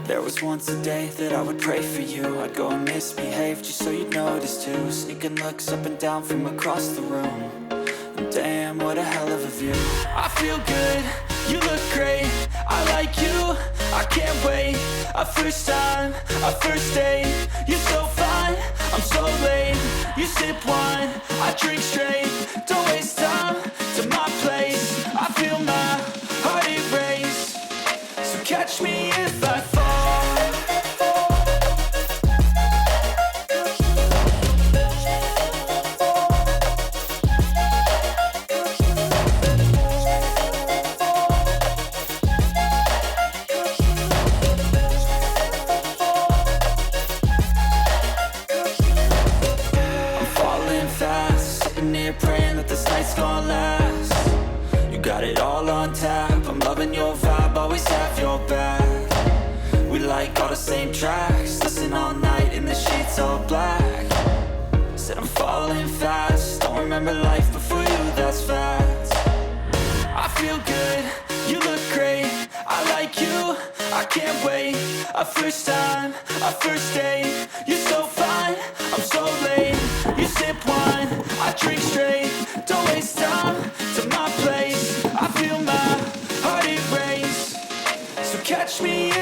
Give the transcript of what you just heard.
There was once a day that I would pray for you. I'd go and misbehave just so you'd notice too. Sneaking looks up and down from across the room. And damn, what a hell of a view. I feel good, you look great, I like you, I can't wait. A first time, a first date, you're so fine, I'm so late. You sip wine, I drink straight, don't waste time to my place. I feel my heart erase, so catch me if I fall. Praying that this night's gonna last. You got it all on tap, I'm loving your vibe, always have your back. We like all the same tracks, listen all night in the sheets all black. Said I'm falling fast, don't remember life before you, that's facts. I feel good, you look great, I like you, I can't wait. A first time, a first date, you're so fine, I'm so late. You sip wine, I drink straight, don't waste time to my place. I feel my heart erase, so catch me